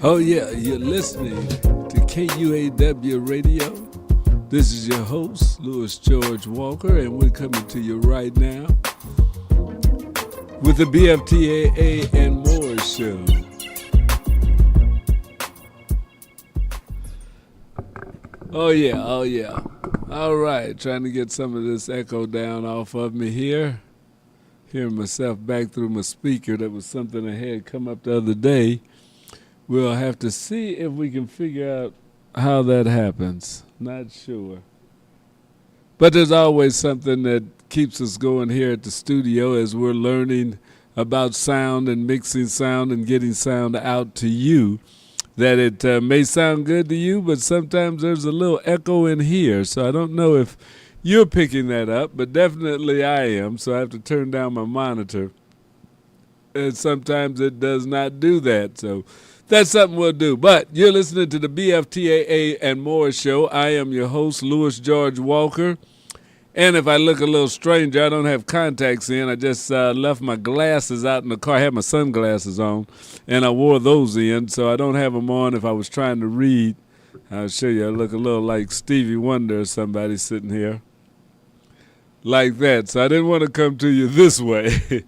Oh, yeah, you're listening to KUAW Radio. This is your host, Louis George Walker, and we're coming to you right now with the BFTAA and more show. Oh, yeah. All right, trying to get some of this echo down off of me here. Hearing myself back through my speaker. That was something I had come up the other day. We'll have to see if we can figure out how that happens. Not sure. But there's always something that keeps us going here at the studio as we're learning about sound and mixing sound and getting sound out to you. That it may sound good to you, but sometimes there's a little echo in here. So I don't know if you're picking that up, but definitely I am. So I have to turn down my monitor. And sometimes it does not do that. So that's something we'll do. But you're listening to the BFTAA and more show. I am your host, Louis George Walker. And if I look a little stranger, I don't have contacts in. I just left my glasses out in the car. I had my sunglasses on, and I wore those in, so I don't have them on if I was trying to read. I'll show you. I look a little like Stevie Wonder or somebody sitting here like that. So I didn't want to come to you this way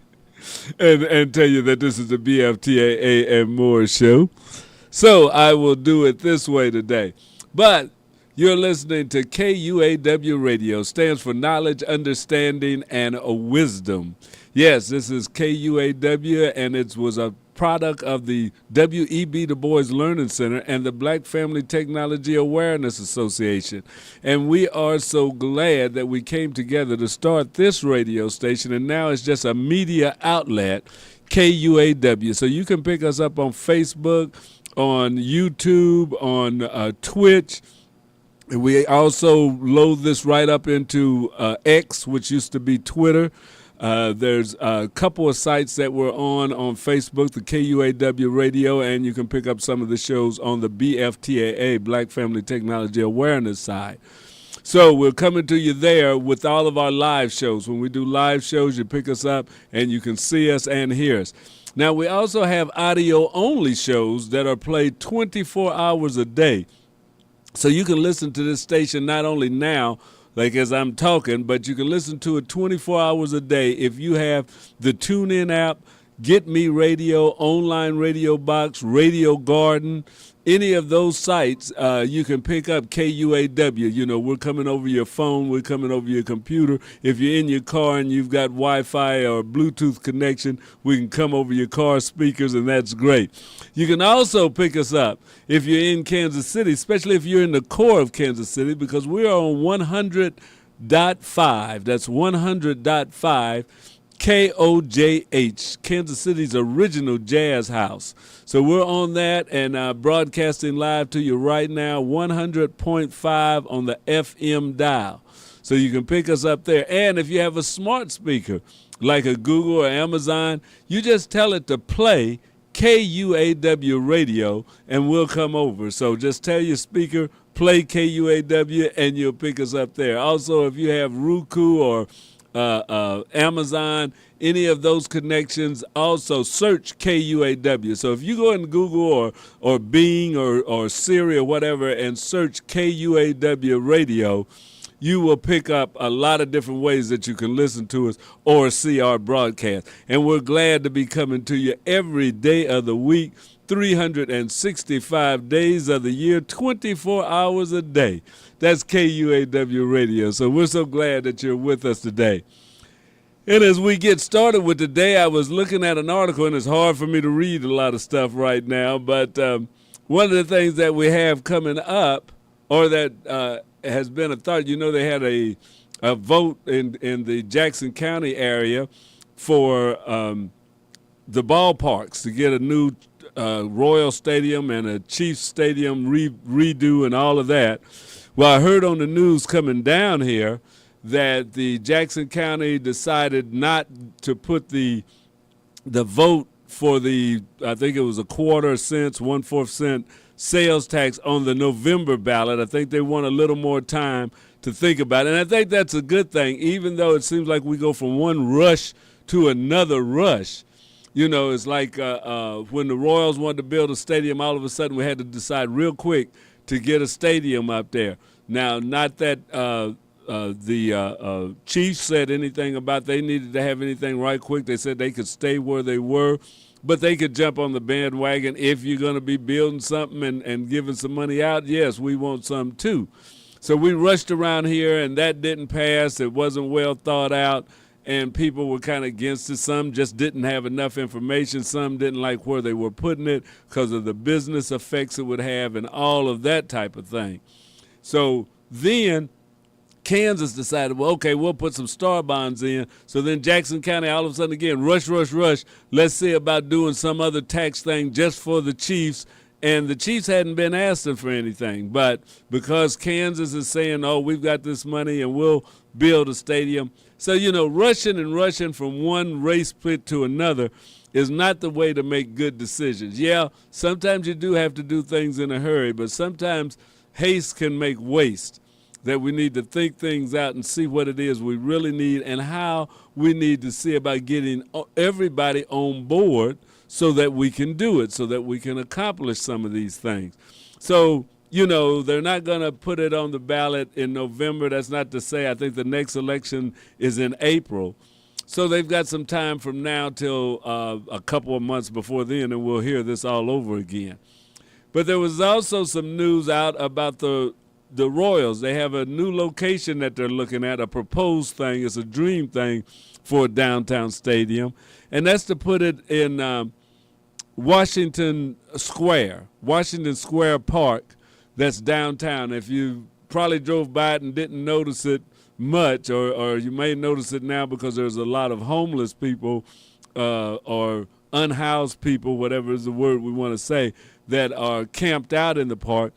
and tell you that this is the BFTAA and more show. So I will do it this way today. But you're listening to KUAW Radio. Stands for Knowledge, Understanding, and Wisdom. Yes, this is KUAW, and it was a product of the W.E.B. Du Bois Learning Center and the Black Family Technology Awareness Association. And we are so glad that we came together to start this radio station, and now it's just a media outlet, KUAW. So you can pick us up on Facebook, on YouTube, on Twitch. We also load this right up into X, which used to be Twitter. There's a couple of sites that we're on Facebook, the KUAW Radio, and you can pick up some of the shows on the BFTAA, Black Family Technology Awareness side. So we're coming to you there with all of our live shows. When we do live shows, you pick us up and you can see us and hear us. Now, we also have audio-only shows that are played 24 hours a day. So you can listen to this station not only now, like as I'm talking, but you can listen to it 24 hours a day if you have the TuneIn app, Get Me Radio, Online Radio Box, Radio Garden, any of those sites. You can pick up KUAW. You know, we're coming over your phone, we're coming over your computer. If you're in your car and you've got Wi-Fi or Bluetooth connection, we can come over your car speakers, and that's great. You can also pick us up if you're in Kansas City, especially if you're in the core of Kansas City, because we're on 100.5. That's 100.5. KOJH, Kansas City's original jazz house. So we're on that and broadcasting live to you right now, 100.5 on the FM dial. So you can pick us up there. And if you have a smart speaker, like a Google or Amazon, you just tell it to play KUAW Radio, and we'll come over. So just tell your speaker, play KUAW, and you'll pick us up there. Also, if you have Roku or Amazon, any of those connections, also search KUAW. So if you go in Google or Bing or Siri or whatever and search KUAW Radio, you will pick up a lot of different ways that you can listen to us or see our broadcast. And we're glad to be coming to you every day of the week, 365 days of the year, 24 hours a day. That's KUAW Radio. So we're so glad that you're with us today. And as we get started with today, I was looking at an article, and it's hard for me to read a lot of stuff right now, but one of the things that we have coming up, or that has been a thought, you know, they had a vote in the Jackson County area for the ballparks to get a new Royal Stadium and a Chiefs Stadium redo and all of that. Well, I heard on the news coming down here that the Jackson County decided not to put the vote for the, I think it was a quarter cent, 1/4 cent sales tax on the November ballot. I think they want a little more time to think about it. And I think that's a good thing, even though it seems like we go from one rush to another rush. You know, it's like when the Royals wanted to build a stadium, all of a sudden we had to decide real quick to get a stadium up there. Now, not that the Chiefs said anything about they needed to have anything right quick. They said they could stay where they were, but they could jump on the bandwagon if you're going to be building something and giving some money out. Yes, we want some too. So we rushed around here, and that didn't pass. It wasn't well thought out, and people were kind of against it. Some just didn't have enough information. Some didn't like where they were putting it because of the business effects it would have and all of that type of thing. So then Kansas decided, well, okay, we'll put some star bonds in. So then Jackson County all of a sudden again, rush. Let's see about doing some other tax thing just for the Chiefs. And the Chiefs hadn't been asking for anything. But because Kansas is saying, oh, we've got this money and we'll build a stadium. So, you know, rushing from one race pit to another is not the way to make good decisions. Yeah, sometimes you do have to do things in a hurry, but sometimes haste can make waste. That we need to think things out and see what it is we really need and how we need to see about getting everybody on board so that we can do it, so that we can accomplish some of these things. So, you know, they're not going to put it on the ballot in November. That's not to say I think the next election is in April. So they've got some time from now till a couple of months before then, and we'll hear this all over again. But there was also some news out about the Royals. They have a new location that they're looking at, a proposed thing. It's a dream thing for a downtown stadium, and that's to put it in Washington Square Park, that's downtown. If you probably drove by it and didn't notice it much, or you may notice it now because there's a lot of homeless people or unhoused people, whatever is the word we want to say, that are camped out in the park.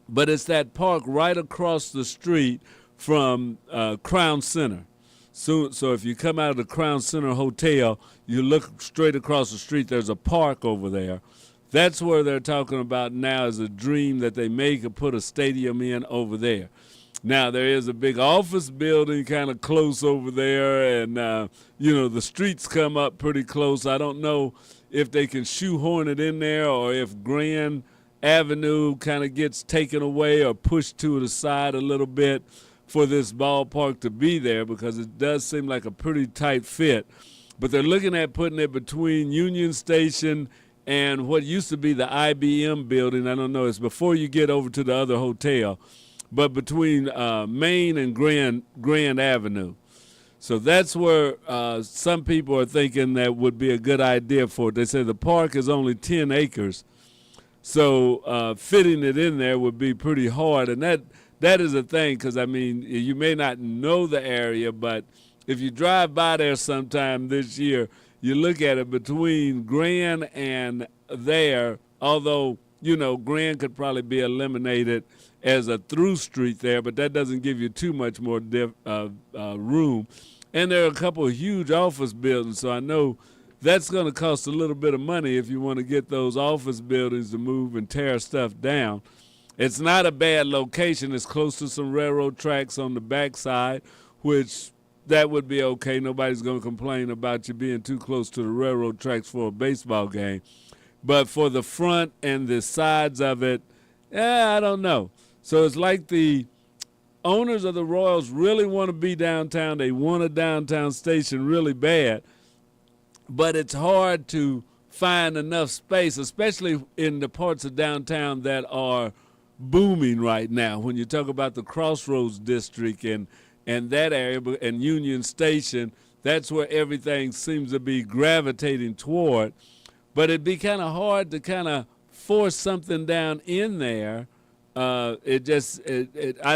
But it's that park right across the street from Crown Center. So if you come out of the Crown Center Hotel, you look straight across the street, there's a park over there. That's where they're talking about now as a dream that they may could put a stadium in over there. Now, there is a big office building kind of close over there, and, you know, the streets come up pretty close. I don't know if they can shoehorn it in there or if Grand Avenue kind of gets taken away or pushed to the side a little bit for this ballpark to be there, because it does seem like a pretty tight fit. But they're looking at putting it between Union Station and what used to be the IBM building. I don't know, it's before you get over to the other hotel, but between Main and Grand Avenue. So that's where some people are thinking that would be a good idea for it. They say the park is only 10 acres. So fitting it in there would be pretty hard, and that is a thing, because, I mean, you may not know the area, but if you drive by there sometime this year, you look at it between Grand and there, although, you know, Grand could probably be eliminated as a through street there, but that doesn't give you too much more room. And there are a couple of huge office buildings, so I know that's going to cost a little bit of money if you want to get those office buildings to move and tear stuff down. It's not a bad location. It's close to some railroad tracks on the backside, which that would be okay. Nobody's going to complain about you being too close to the railroad tracks for a baseball game. But for the front and the sides of it, I don't know. So it's like the owners of the Royals really want to be downtown. They want a downtown station really bad. But it's hard to find enough space, especially in the parts of downtown that are booming right now. When you talk about the Crossroads District and that area and Union Station, that's where everything seems to be gravitating toward. But it'd be kind of hard to kind of force something down in there. I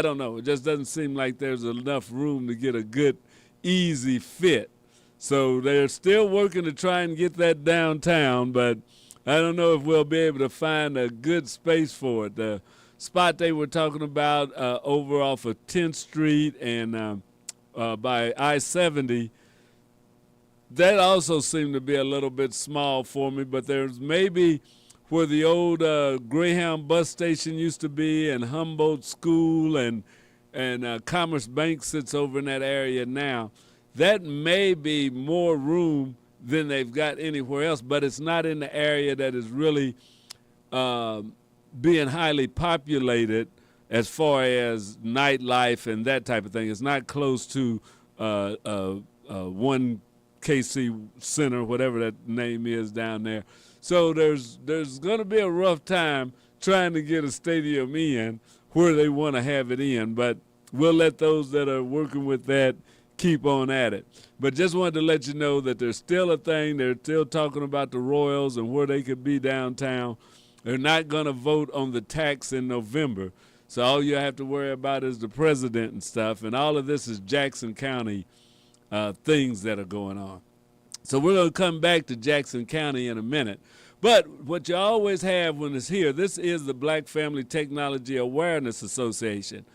don't know. It just doesn't seem like there's enough room to get a good, easy fit. So they're still working to try and get that downtown, but I don't know if we'll be able to find a good space for it. The spot they were talking about over off of 10th Street and by I-70, that also seemed to be a little bit small for me, but there's maybe where the old Greyhound bus station used to be and Humboldt School and Commerce Bank sits over in that area now. That may be more room than they've got anywhere else, but it's not in the area that is really being highly populated as far as nightlife and that type of thing. It's not close to one KC Center, whatever that name is down there. So there's going to be a rough time trying to get a stadium in where they want to have it in, but we'll let those that are working with that keep on at it. But just wanted to let you know that there's still a thing. They're still talking about the Royals and where they could be downtown. They're not going to vote on the tax in November. So all you have to worry about is the president and stuff. And all of this is Jackson County things that are going on. So we're going to come back to Jackson County in a minute. But what you always have when it's here, this is the Black Family Technology Awareness Association.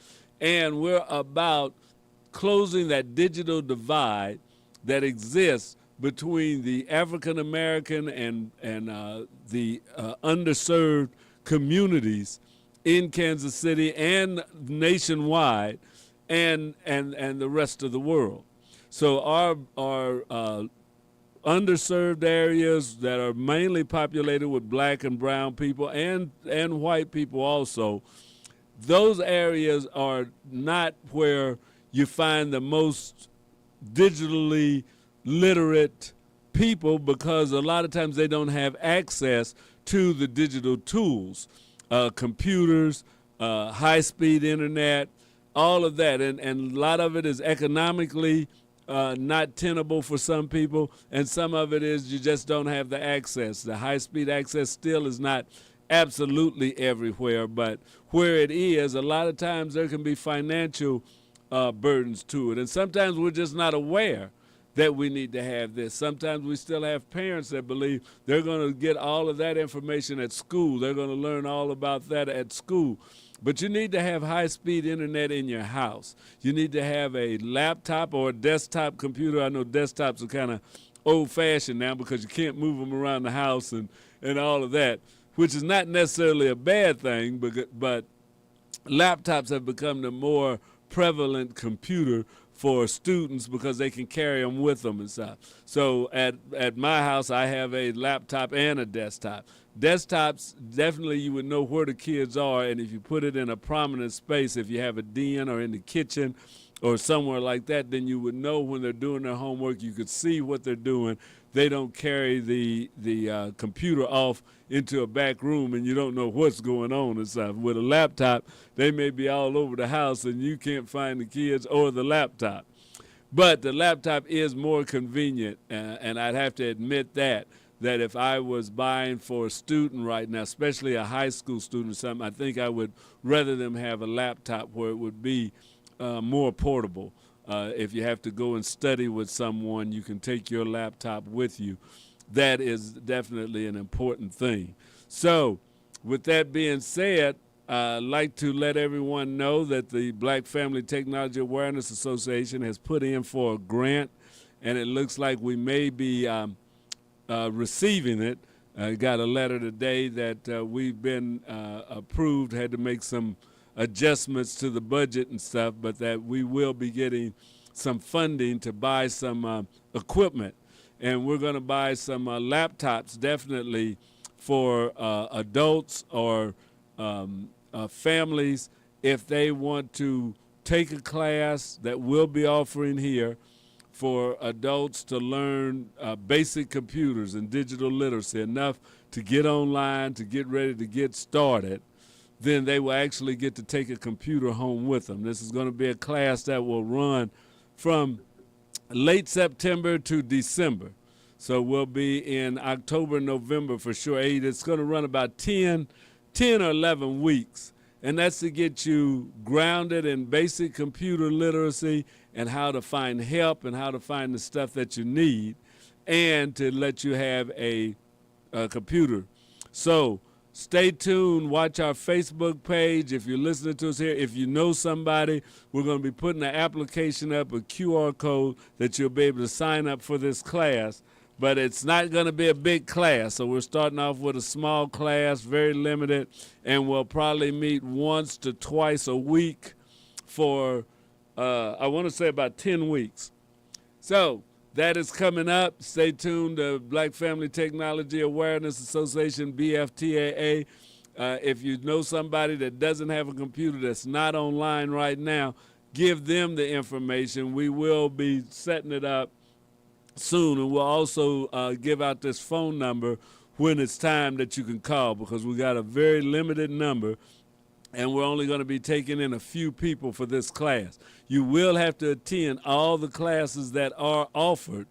And we're about closing that digital divide that exists between the African American and the underserved communities in Kansas City and nationwide, and the rest of the world. So our underserved areas that are mainly populated with black and brown people and white people also, those areas are not where you find the most digitally literate people, because a lot of times they don't have access to the digital tools, computers, high-speed internet, all of that. And a lot of it is economically not tenable for some people, and some of it is you just don't have the access. The high-speed access still is not absolutely everywhere, but where it is, a lot of times there can be financial burdens to it. And sometimes we're just not aware that we need to have this. Sometimes we still have parents that believe they're going to get all of that information at school. They're going to learn all about that at school. But you need to have high-speed internet in your house. You need to have a laptop or a desktop computer. I know desktops are kind of old-fashioned now because you can't move them around the house and all of that, which is not necessarily a bad thing, but laptops have become the more prevalent computer for students because they can carry them with them and stuff. So at my house, I have a laptop and a desktop. Desktops, definitely you would know where the kids are, and if you put it in a prominent space, if you have a den or in the kitchen or somewhere like that, then you would know when they're doing their homework. You could see what they're doing. They don't carry the computer off into a back room and you don't know what's going on and stuff. With a laptop, they may be all over the house and you can't find the kids or the laptop. But the laptop is more convenient, and I'd have to admit that if I was buying for a student right now, especially a high school student or something, I think I would rather them have a laptop where it would be more portable. If you have to go and study with someone, you can take your laptop with you. That is definitely an important thing. So with that being said, I'd like to let everyone know that the Black Family Technology Awareness Association has put in for a grant, and it looks like we may be receiving it. I got a letter today that we've been approved, had to make some adjustments to the budget and stuff, but that we will be getting some funding to buy some equipment. And we're going to buy some laptops definitely for adults or families if they want to take a class that we'll be offering here for adults to learn basic computers and digital literacy, enough to get online, to get ready to get started. Then they will actually get to take a computer home with them. This is going to be a class that will run from late September to December. So we'll be in October, November for sure. It's going to run about 10 or 11 weeks. And that's to get you grounded in basic computer literacy and how to find help and how to find the stuff that you need, and to let you have a computer. So stay tuned. Watch our Facebook page. If you're listening to us here, if you know somebody, we're going to be putting an application up, a QR code that you'll be able to sign up for this class. But it's not going to be a big class. So we're starting off with a small class, very limited, and we'll probably meet once to twice a week for, I want to say about 10 weeks. So that is coming up. Stay tuned to Black Family Technology Awareness Association, BFTAA. If you know somebody that doesn't have a computer that's not online right now, give them the information. We will be setting it up soon, and we'll also give out this phone number when it's time that you can call, because we got a very limited number and we're only going to be taking in a few people for this class. You will have to attend all the classes that are offered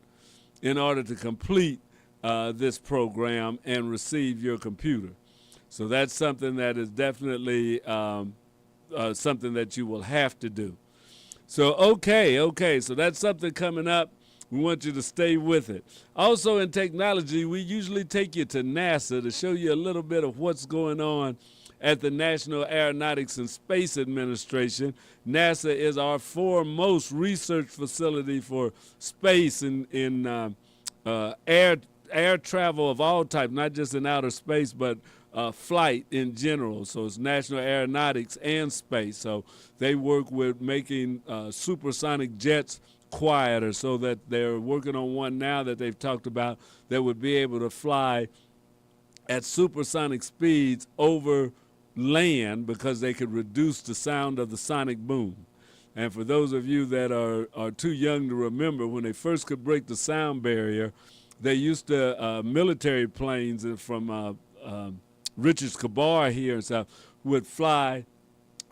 in order to complete this program and receive your computer. So that's something that is definitely something that you will have to do. So, okay, so that's something coming up. We want you to stay with it. Also in technology, we usually take you to NASA to show you a little bit of what's going on at the National Aeronautics and Space Administration. NASA is our foremost research facility for space and in air travel of all types, not just in outer space, but flight in general. So it's National Aeronautics and Space. So they work with making supersonic jets quieter, so that they're working on one now that they've talked about that would be able to fly at supersonic speeds over land, because they could reduce the sound of the sonic boom. And for those of you that are too young to remember, when they first could break the sound barrier, they used to, military planes from Richards Kabar here and stuff would fly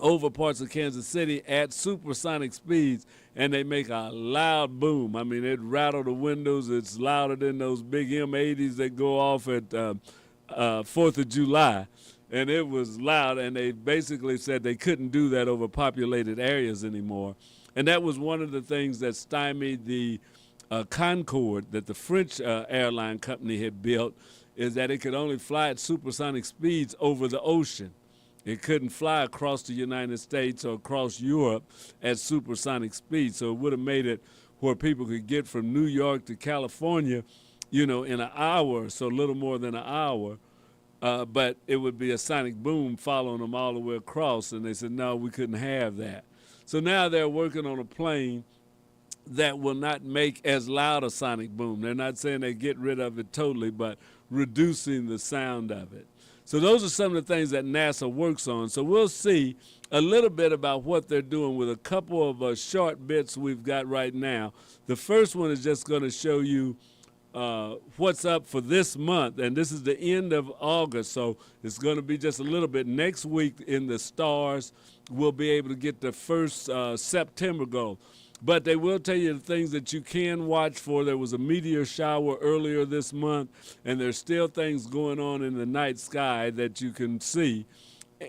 over parts of Kansas City at supersonic speeds, and they make a loud boom. I mean, it rattle the windows. It's louder than those big M80s that go off at 4th of July. And it was loud, and they basically said they couldn't do that over populated areas anymore. And that was one of the things that stymied the Concorde that the French airline company had built, is that it could only fly at supersonic speeds over the ocean. It couldn't fly across the United States or across Europe at supersonic speed. So it would have made it where people could get from New York to California, in an hour, so little more than an hour. But it would be a sonic boom following them all the way across. And they said, no, we couldn't have that. So now they're working on a plane that will not make as loud a sonic boom. They're not saying they get rid of it totally, but reducing the sound of it. So those are some of the things that NASA works on. So we'll see a little bit about what they're doing with a couple of short bits we've got right now. The first one is just going to show you what's up for this month, and this is the end of August, so it's going to be just a little bit. Next week in the stars, we'll be able to get the first September goal. But they will tell you the things that you can watch for. There was a meteor shower earlier this month, and there's still things going on in the night sky that you can see,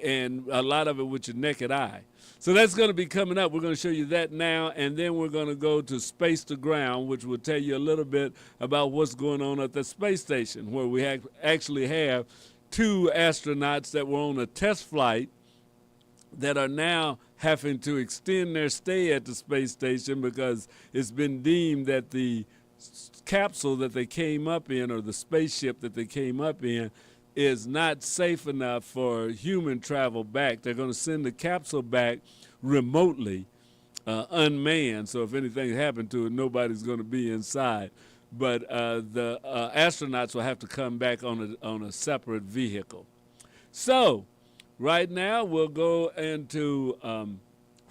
and a lot of it with your naked eye. So that's going to be coming up. We're going to show you that now, and then we're going to go to Space to Ground, which will tell you a little bit about what's going on at the space station, where we actually have 2 astronauts that were on a test flight that are now having to extend their stay at the space station because it's been deemed that the capsule that they came up in, or the spaceship that they came up in, is not safe enough for human travel back. They're going to send the capsule back remotely, unmanned, so if anything happened to it, nobody's going to be inside. But the astronauts will have to come back on a separate vehicle. So right now we'll go into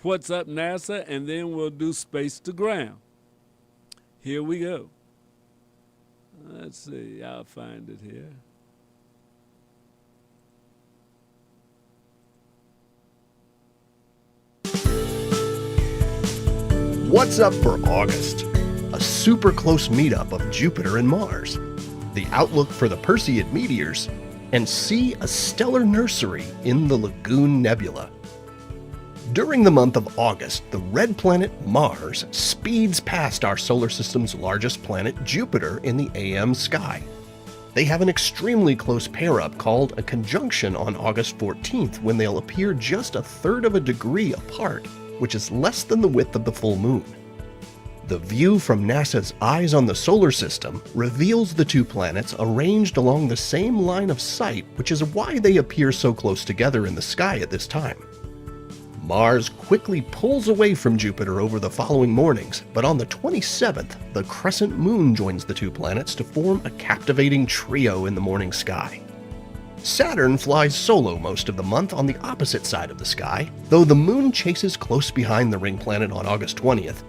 What's Up NASA, and then we'll do Space to Ground. Here we go. Let's see, I'll find it here. What's up for August? A super close meetup of Jupiter and Mars, the outlook for the Perseid meteors, and see a stellar nursery in the Lagoon Nebula. During the month of August, the red planet Mars speeds past our solar system's largest planet, Jupiter, in the AM sky. They have an extremely close pair-up called a conjunction on August 14th, when they'll appear just 1/3 of a degree apart, which is less than the width of the full moon. The view from NASA's Eyes on the Solar System reveals the 2 planets arranged along the same line of sight, which is why they appear so close together in the sky at this time. Mars quickly pulls away from Jupiter over the following mornings, but on the 27th, the crescent moon joins the two planets to form a captivating trio in the morning sky. Saturn flies solo most of the month on the opposite side of the sky, though the moon chases close behind the ring planet on August 20th.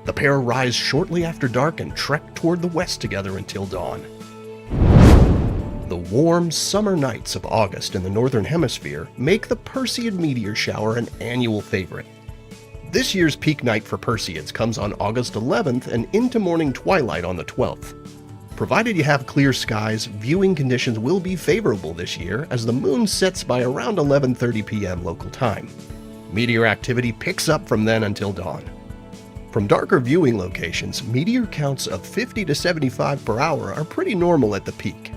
The pair rise shortly after dark and trek toward the west together until dawn. The warm summer nights of August in the northern hemisphere make the Perseid meteor shower an annual favorite. This year's peak night for Perseids comes on August 11th and into morning twilight on the 12th. Provided you have clear skies, viewing conditions will be favorable this year as the moon sets by around 11:30 p.m. local time. Meteor activity picks up from then until dawn. From darker viewing locations, meteor counts of 50 to 75 per hour are pretty normal at the peak.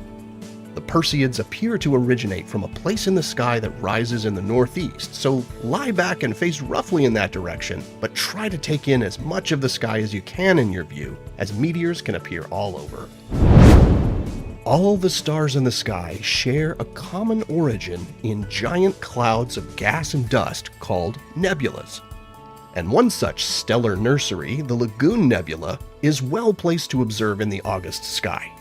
The Perseids appear to originate from a place in the sky that rises in the northeast, so lie back and face roughly in that direction, but try to take in as much of the sky as you can in your view, as meteors can appear all over. All the stars in the sky share a common origin in giant clouds of gas and dust called nebulas. And one such stellar nursery, the Lagoon Nebula, is well placed to observe in the August sky.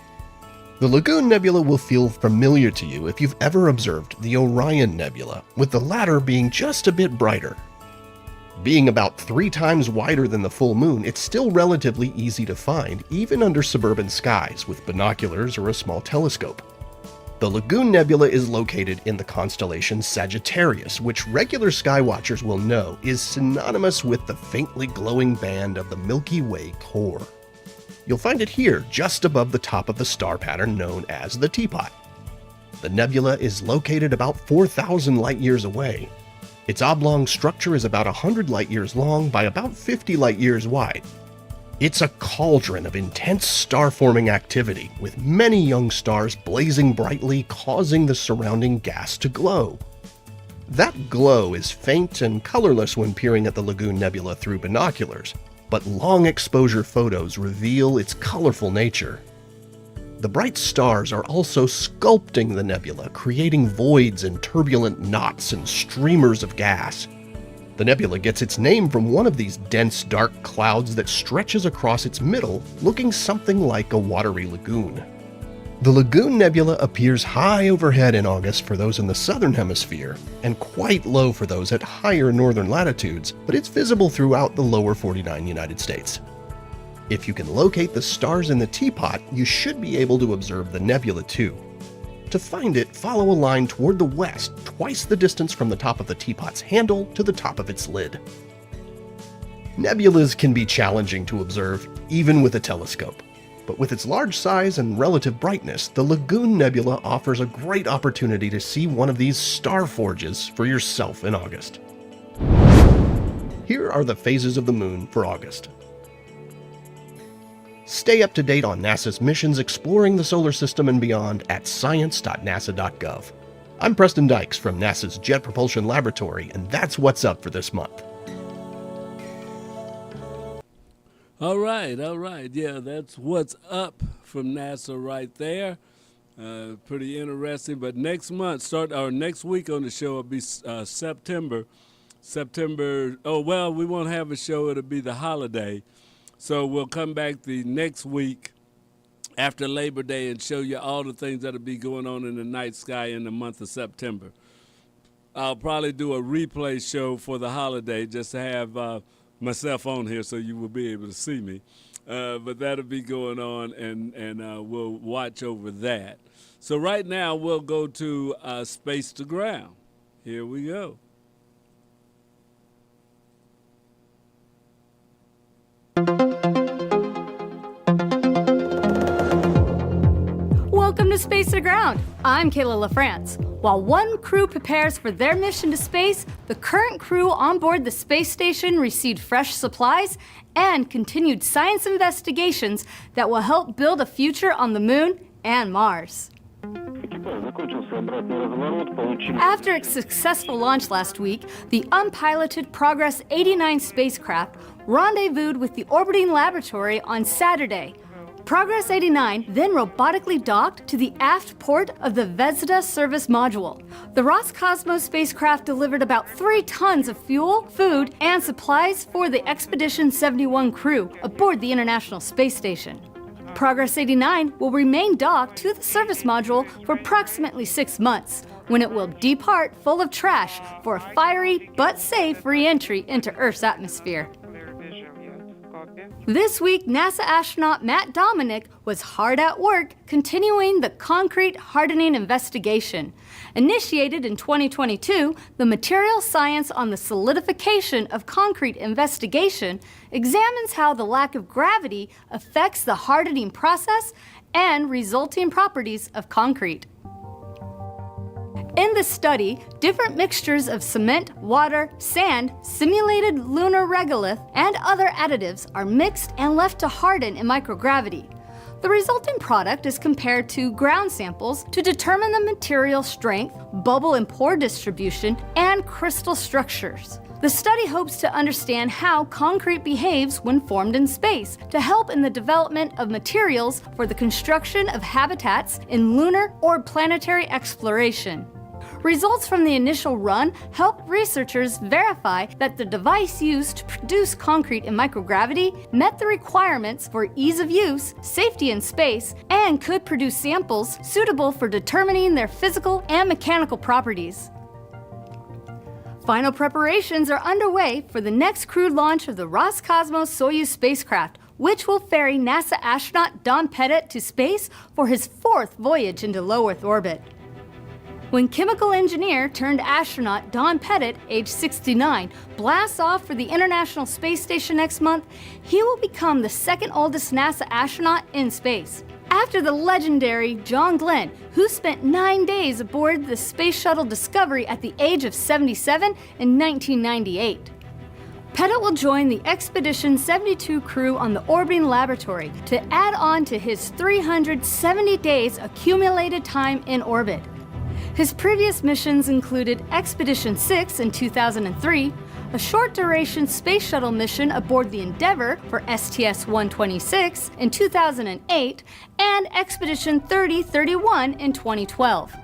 The Lagoon Nebula will feel familiar to you if you've ever observed the Orion Nebula, with the latter being just a bit brighter. Being about 3 times wider than the full moon, it's still relatively easy to find, even under suburban skies with binoculars or a small telescope. The Lagoon Nebula is located in the constellation Sagittarius, which regular skywatchers will know is synonymous with the faintly glowing band of the Milky Way core. You'll find it here, just above the top of the star pattern known as the Teapot. The nebula is located about 4,000 light-years away. Its oblong structure is about 100 light-years long by about 50 light-years wide. It's a cauldron of intense star-forming activity, with many young stars blazing brightly, causing the surrounding gas to glow. That glow is faint and colorless when peering at the Lagoon Nebula through binoculars, but long exposure photos reveal its colorful nature. The bright stars are also sculpting the nebula, creating voids and turbulent knots and streamers of gas. The nebula gets its name from one of these dense, dark clouds that stretches across its middle, looking something like a watery lagoon. The Lagoon Nebula appears high overhead in August for those in the southern hemisphere, and quite low for those at higher northern latitudes, but it's visible throughout the lower 49 United States. If you can locate the stars in the Teapot, you should be able to observe the nebula too. To find it, follow a line toward the west, twice the distance from the top of the Teapot's handle to the top of its lid. Nebulas can be challenging to observe, even with a telescope. But with its large size and relative brightness, the Lagoon Nebula offers a great opportunity to see one of these star forges for yourself in August. Here are the phases of the moon for August. Stay up to date on NASA's missions exploring the solar system and beyond at science.nasa.gov. I'm Preston Dykes from NASA's Jet Propulsion Laboratory, and that's what's up for this month. All right. Yeah, that's what's up from NASA right there. Pretty interesting. But next week on the show will be September. We won't have a show. It'll be the holiday. So we'll come back the next week after Labor Day and show you all the things that'll be going on in the night sky in the month of September. I'll probably do a replay show for the holiday just to have myself on here so you will be able to see me. But that'll be going on, and we'll watch over that. So right now we'll go to Space to Ground. Here we go. Welcome to Space to Ground. I'm Kayla LaFrance. While one crew prepares for their mission to space, the current crew on board the space station received fresh supplies and continued science investigations that will help build a future on the Moon and Mars. After its successful launch last week, the unpiloted Progress 89 spacecraft rendezvoused with the orbiting laboratory on Saturday. Progress 89 then robotically docked to the aft port of the Zvezda service module. The Roscosmos spacecraft delivered about 3 tons of fuel, food, and supplies for the Expedition 71 crew aboard the International Space Station. Progress 89 will remain docked to the service module for approximately 6 months, when it will depart full of trash for a fiery but safe re-entry into Earth's atmosphere. This week, NASA astronaut Matt Dominic was hard at work continuing the concrete hardening investigation. Initiated in 2022, the Material Science on the Solidification of Concrete investigation examines how the lack of gravity affects the hardening process and resulting properties of concrete. In the study, different mixtures of cement, water, sand, simulated lunar regolith, and other additives are mixed and left to harden in microgravity. The resulting product is compared to ground samples to determine the material strength, bubble and pore distribution, and crystal structures. The study hopes to understand how concrete behaves when formed in space to help in the development of materials for the construction of habitats in lunar or planetary exploration. Results from the initial run helped researchers verify that the device used to produce concrete in microgravity met the requirements for ease of use, safety in space, and could produce samples suitable for determining their physical and mechanical properties. Final preparations are underway for the next crewed launch of the Roscosmos Soyuz spacecraft, which will ferry NASA astronaut Don Pettit to space for his 4th voyage into low Earth orbit. When chemical engineer turned astronaut Don Pettit, age 69, blasts off for the International Space Station next month, he will become the 2nd oldest NASA astronaut in space, after the legendary John Glenn, who spent 9 days aboard the Space Shuttle Discovery at the age of 77 in 1998. Pettit will join the Expedition 72 crew on the orbiting laboratory to add on to his 370 days accumulated time in orbit. His previous missions included Expedition 6 in 2003, a short-duration space shuttle mission aboard the Endeavour for STS-126 in 2008, and Expedition 3031 in 2012.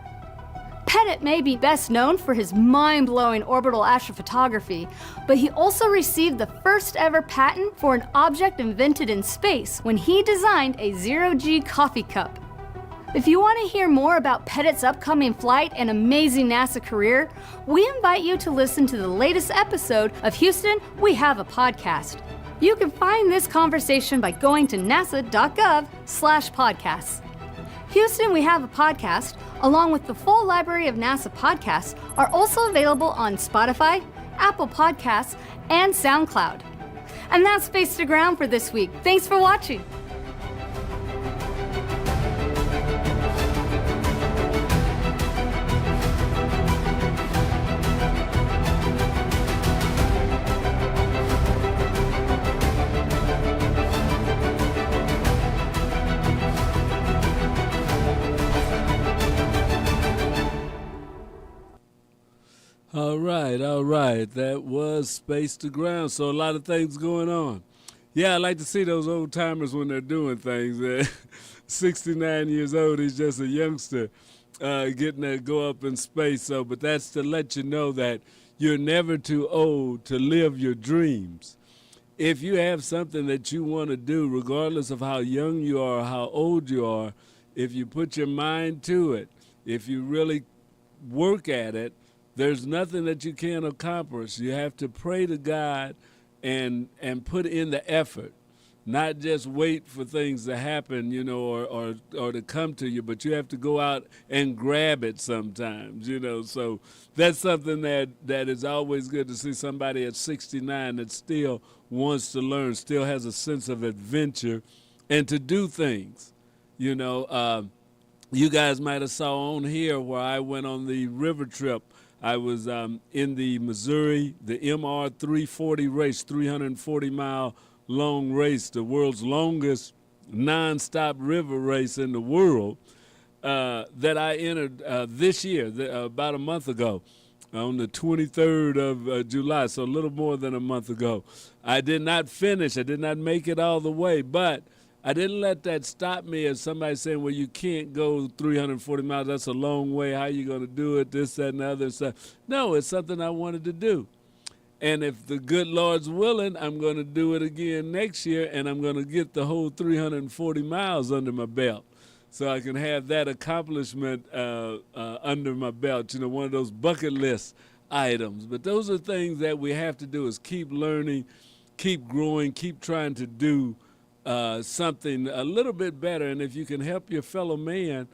Pettit may be best known for his mind-blowing orbital astrophotography, but he also received the first ever patent for an object invented in space when he designed a zero-G coffee cup. If you want to hear more about Pettit's upcoming flight and amazing NASA career, we invite you to listen to the latest episode of Houston, We Have a Podcast. You can find this conversation by going to nasa.gov/podcasts. Houston, We Have a Podcast, along with the full library of NASA podcasts, are also available on Spotify, Apple Podcasts, and SoundCloud. And that's Space to Ground for this week. Thanks for watching. All right. That was Space to Ground. So a lot of things going on. Yeah, I like to see those old timers when they're doing things. 69 years old, he's just a youngster getting to go up in space. But that's to let you know that you're never too old to live your dreams. If you have something that you want to do, regardless of how young you are or how old you are, if you put your mind to it, if you really work at it, there's nothing that you can't accomplish. You have to pray to God and put in the effort, not just wait for things to happen, or to come to you, but you have to go out and grab it sometimes, So that's something that is always good to see somebody at 69 that still wants to learn, still has a sense of adventure and to do things, You guys might have saw on here where I went on the river trip. I was in the Missouri, the MR 340 race, 340-mile long race, the world's longest nonstop river race in the world, that I entered this year, about a month ago, on the 23rd of July, so a little more than a month ago. I did not finish. I did not make it all the way, but I didn't let that stop me as somebody saying, well, you can't go 340 miles. That's a long way. How are you going to do it? This, that, and the other stuff. No, it's something I wanted to do. And if the good Lord's willing, I'm going to do it again next year, and I'm going to get the whole 340 miles under my belt so I can have that accomplishment under my belt, one of those bucket list items. But those are things that we have to do is keep learning, keep growing, keep trying to do something a little bit better. And if you can help your fellow man,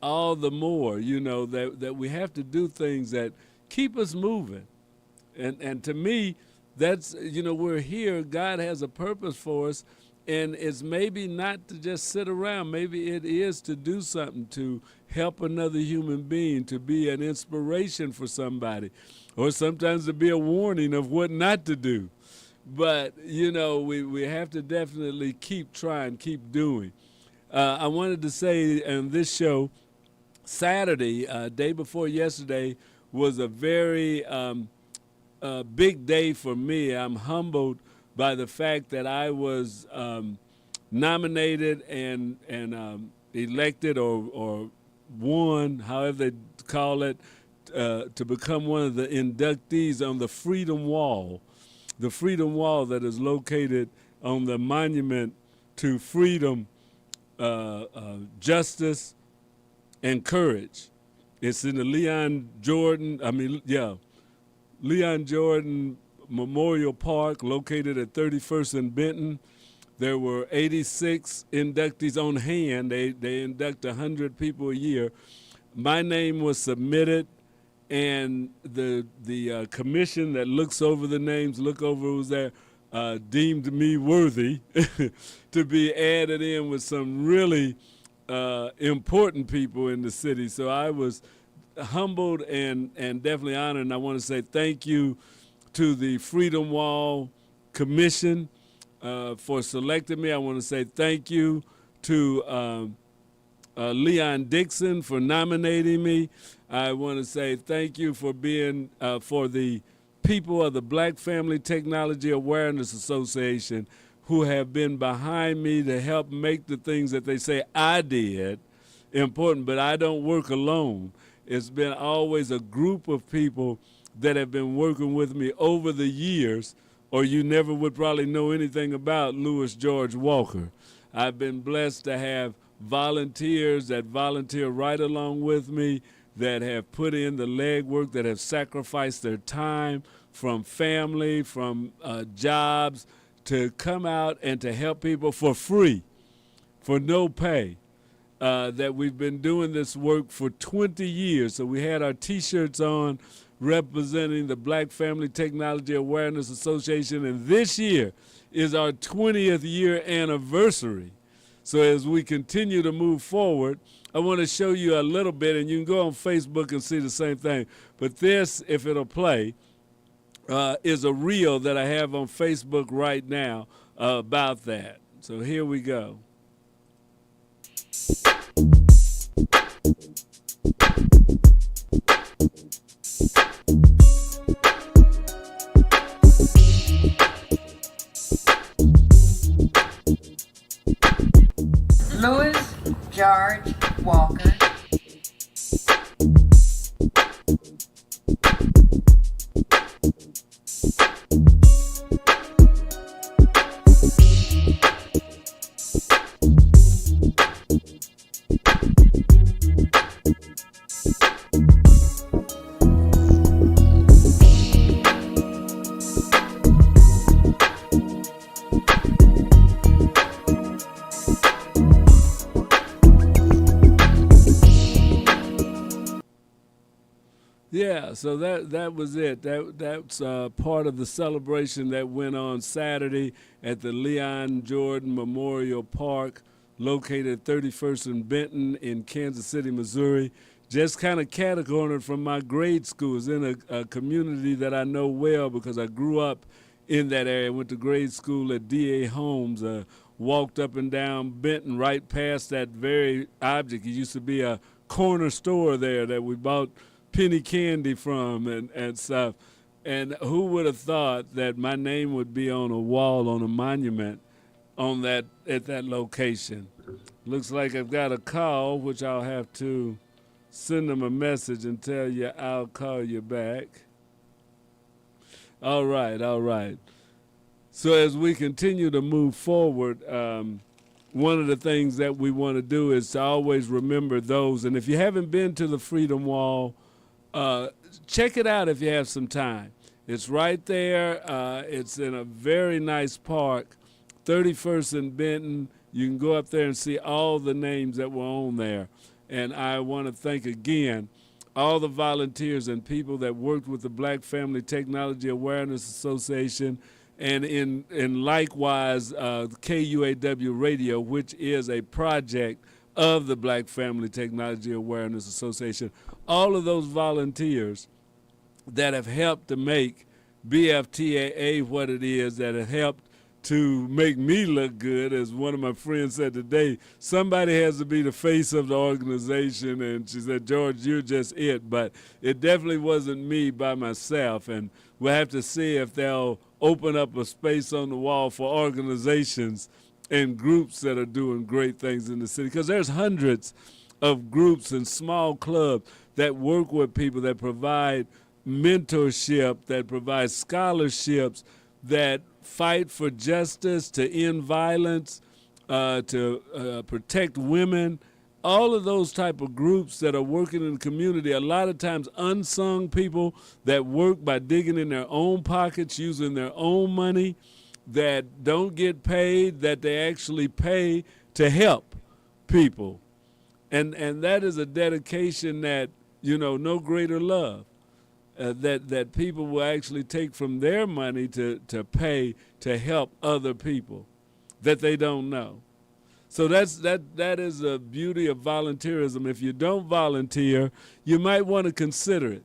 all the more, that we have to do things that keep us moving. And to me, that's, we're here. God has a purpose for us. And it's maybe not to just sit around. Maybe it is to do something, to help another human being, to be an inspiration for somebody, or sometimes to be a warning of what not to do. But, we have to definitely keep trying, keep doing. I wanted to say on this show, Saturday, day before yesterday, was a very big day for me. I'm humbled by the fact that I was nominated and elected or won, however they call it, to become one of the inductees on the Freedom Wall. The Freedom Wall that is located on the monument to freedom, justice, and courage. It's in the Leon Jordan Memorial Park, located at 31st and Benton. There were 86 inductees on hand. They induct 100 people a year. My name was submitted, and the commission that looks over the names, who's there, deemed me worthy to be added in with some really important people in the city. So I was humbled and definitely honored, and I want to say thank you to the Freedom Wall Commission for selecting me. I want to say thank you to Leon Dixon for nominating me. I want to say thank you for being for the people of the Black Family Technology Awareness Association who have been behind me to help make the things that they say I did important, but I don't work alone. It's been always a group of people that have been working with me over the years, or you never would probably know anything about Louis George Walker. I've been blessed to have volunteers that volunteer right along with me, that have put in the legwork, that have sacrificed their time from family, from jobs, to come out and to help people for free, for no pay. That we've been doing this work for 20 years. So we had our T-shirts on representing the Black Family Technology Awareness Association, and this year is our 20th year anniversary. So as we continue to move forward, I want to show you a little bit, and you can go on Facebook and see the same thing. But this, if it'll play, is a reel that I have on Facebook right now about that. So here we go. Louis George Walker. Yeah, so that was it. That's part of the celebration that went on Saturday at the Leon Jordan Memorial Park, located at 31st and Benton in Kansas City, Missouri. Just kind of cat-cornered from my grade school. It's in a community that I know well because I grew up in that area. I went to grade school at D.A. Holmes, walked up and down Benton right past that very object. It used to be a corner store there that we bought penny candy from and stuff. And who would have thought that my name would be on a wall, on a monument on that at that location. Looks like I've got a call, which I'll have to send them a message and tell you I'll call you back. All right, all right. So as we continue to move forward, one of the things that we want to do is to always remember those. And if you haven't been to the Freedom Wall, check it out if you have some time. It's right there. It's in a very nice park, 31st and Benton. You can go up there and see all the names that were on there. And I want to thank again all the volunteers and people that worked with the Black Family Technology Awareness Association, and in likewise KUAW Radio, which is a project of the Black Family Technology Awareness Association. All of those volunteers that have helped to make BFTAA what it is, that have helped to make me look good. As one of my friends said today, somebody has to be the face of the organization, and she said, George, you're just it. But it definitely wasn't me by myself, and we'll have to see if they'll open up a space on the wall for organizations and groups that are doing great things in the city, because there's hundreds of groups and small clubs that work with people, that provide mentorship, that provide scholarships, that fight for justice, to end violence, to protect women, all of those type of groups that are working in the community. A lot of times unsung people that work by digging in their own pockets, using their own money, that don't get paid, that they actually pay to help people. And that is a dedication that, no greater love. That people will actually take from their money to pay to help other people that they don't know. So that is the beauty of volunteerism. If you don't volunteer, you might want to consider it.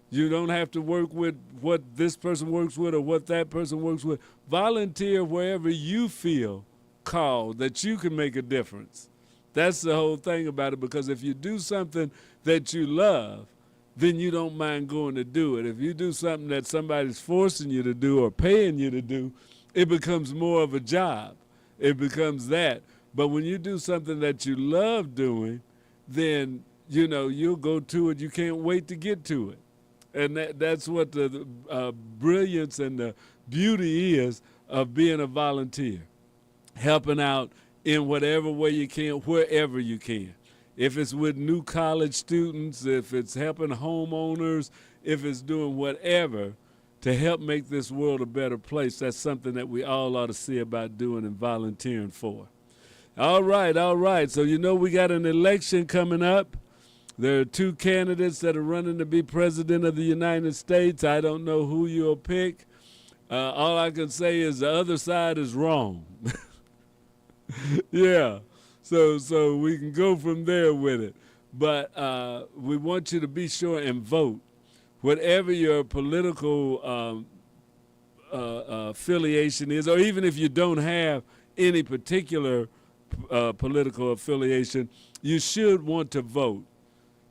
You don't have to work with what this person works with or what that person works with. Volunteer wherever you feel called, that you can make a difference. That's the whole thing about it, because if you do something that you love, then you don't mind going to do it. If you do something that somebody's forcing you to do or paying you to do, it becomes more of a job. It becomes that. But when you do something that you love doing, then, you'll go to it. You can't wait to get to it. And that's what the brilliance and the beauty is of being a volunteer, helping out in whatever way you can, wherever you can. If it's with new college students, if it's helping homeowners, if it's doing whatever to help make this world a better place, that's something that we all ought to see about doing and volunteering for. All right. So we got an election coming up. There are two candidates that are running to be president of the United States. I don't know who you'll pick. All I can say is the other side is wrong. Yeah. So we can go from there with it. But we want you to be sure and vote. Whatever your political affiliation is, or even if you don't have any particular political affiliation, you should want to vote.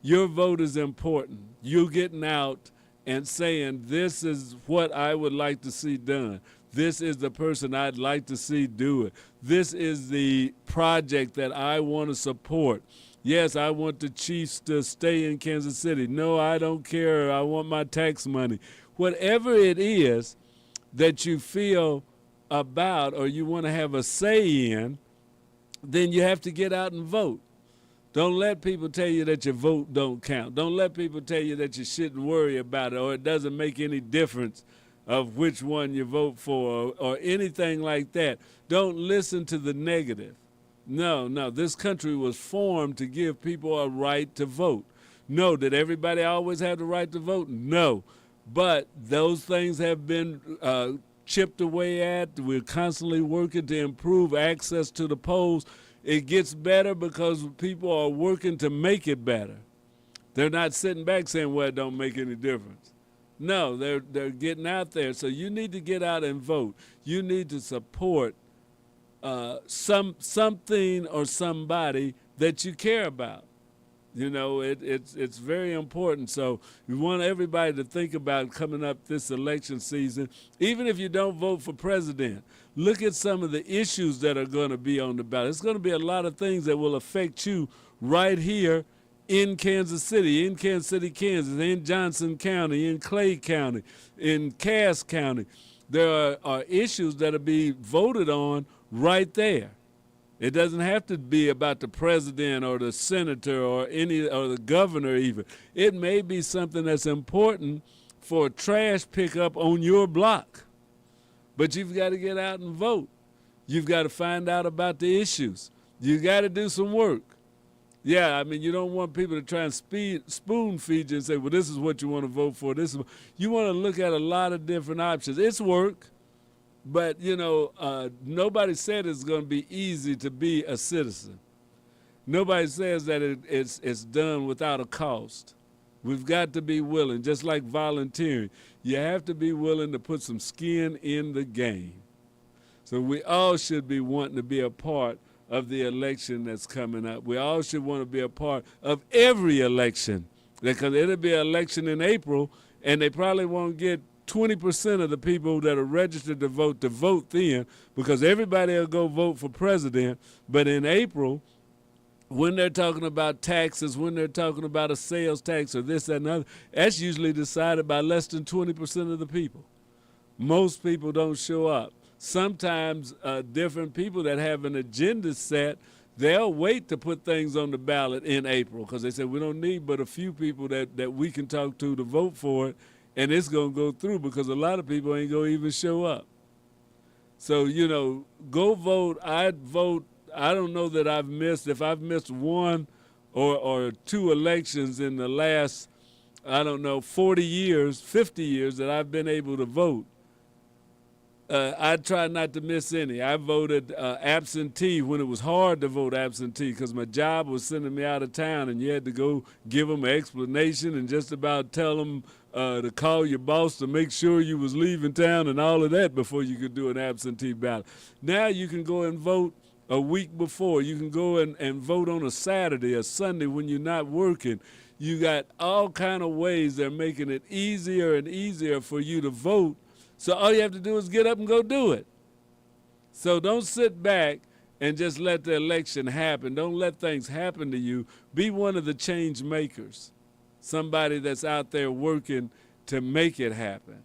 Your vote is important. You getting out and saying, this is what I would like to see done. This is the person I'd like to see do it. This is the project that I want to support. Yes, I want the Chiefs to stay in Kansas City. No, I don't care. I want my tax money. Whatever it is that you feel about or you want to have a say in, then you have to get out and vote. Don't let people tell you that your vote don't count. Don't let people tell you that you shouldn't worry about it or it doesn't make any difference of which one you vote for or anything like that. Don't listen to the negative. No, this country was formed to give people a right to vote. No, did everybody always have the right to vote? No, but those things have been chipped away at. We're constantly working to improve access to the polls. It gets better because people are working to make it better. They're not sitting back saying, well, it don't make any difference. No, they're getting out there. So you need to get out and vote. You need to support something or somebody that you care about. You know, it's very important. So we want everybody to think about coming up this election season. Even if you don't vote for president, look at some of the issues that are going to be on the ballot. It's going to be a lot of things that will affect you right here in Kansas City, Kansas, in Johnson County, in Clay County, in Cass County. There are issues that will be voted on right there. It doesn't have to be about the president or the senator or the governor even. It may be something that's important for a trash pickup on your block. But you've got to get out and vote. You've got to find out about the issues. You got to do some work. Yeah, I mean, you don't want people to try and spoon feed you and say, well, this is what you want to vote for. You want to look at a lot of different options. It's work. But, you know, nobody said it's going to be easy to be a citizen. Nobody says that it's done without a cost. We've got to be willing, just like volunteering. You have to be willing to put some skin in the game. So we all should be wanting to be a part of the election that's coming up. We all should want to be a part of every election, because it'll be an election in April, and they probably won't get 20% of the people that are registered to vote then, because everybody will go vote for president. But in April, when they're talking about taxes, when they're talking about a sales tax or this, that, and other, that's usually decided by less than 20% of the people. Most people don't show up. Sometimes different people that have an agenda set, they'll wait to put things on the ballot in April, because they say we don't need but a few people that we can talk to vote for it. And it's going to go through, because a lot of people ain't going to even show up. So, you know, go vote. I'd vote. I don't know that if I've missed one or two elections in the last, 40 years, 50 years that I've been able to vote. I try not to miss any. I voted absentee when it was hard to vote absentee, because my job was sending me out of town, and you had to go give them an explanation and just about tell them to call your boss to make sure you was leaving town and all of that before you could do an absentee ballot. Now you can go and vote a week before. You can go and vote on a Saturday or Sunday when you're not working. You got all kind of ways they're making it easier and easier for you to vote. So all you have to do is get up and go do it. So don't sit back and just let the election happen. Don't let things happen to you. Be one of the change makers, somebody that's out there working to make it happen.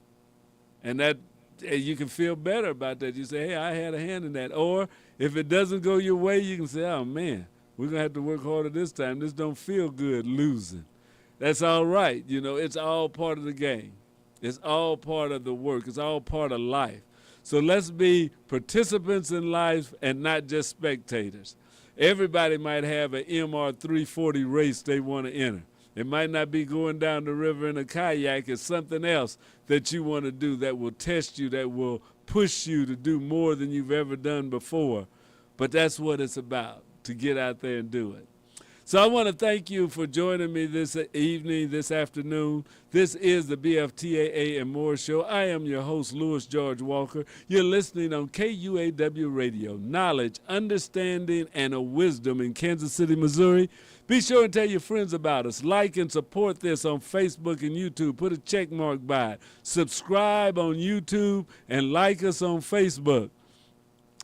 And that you can feel better about that. You say, hey, I had a hand in that. Or if it doesn't go your way, you can say, oh, man, we're going to have to work harder this time. This don't feel good losing. That's all right. You know, it's all part of the game. It's all part of the work. It's all part of life. So let's be participants in life and not just spectators. Everybody might have an MR 340 race they want to enter. It might not be going down the river in a kayak. It's something else that you want to do that will test you, that will push you to do more than you've ever done before. But that's what it's about, to get out there and do it. So I want to thank you for joining me this evening, this afternoon. This is the BFTAA and More Show. I am your host, Louis George Walker. You're listening on KUAW Radio, knowledge, understanding, and a wisdom in Kansas City, Missouri. Be sure and tell your friends about us. Like and support this on Facebook and YouTube. Put a check mark by it. Subscribe on YouTube and like us on Facebook.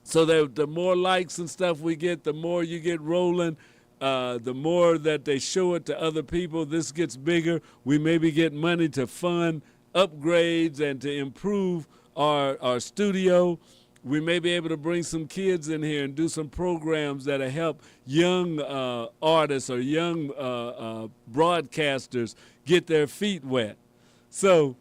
So that the more likes and stuff we get, the more you get rolling. The more that they show it to other people, this gets bigger. We maybe get money to fund upgrades and to improve our studio. We may be able to bring some kids in here and do some programs that'll help young artists or young broadcasters get their feet wet. So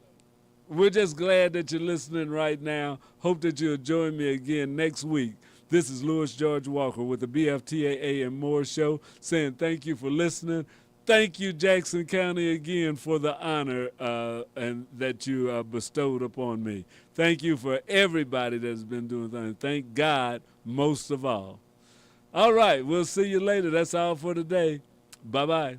we're just glad that you're listening right now. Hope that you'll join me again next week. This is Louis George Walker with the BFTAA and More Show, saying thank you for listening. Thank you, Jackson County, again for the honor and that you bestowed upon me. Thank you for everybody that's been doing things. Thank God most of all. All right, we'll see you later. That's all for today. Bye-bye.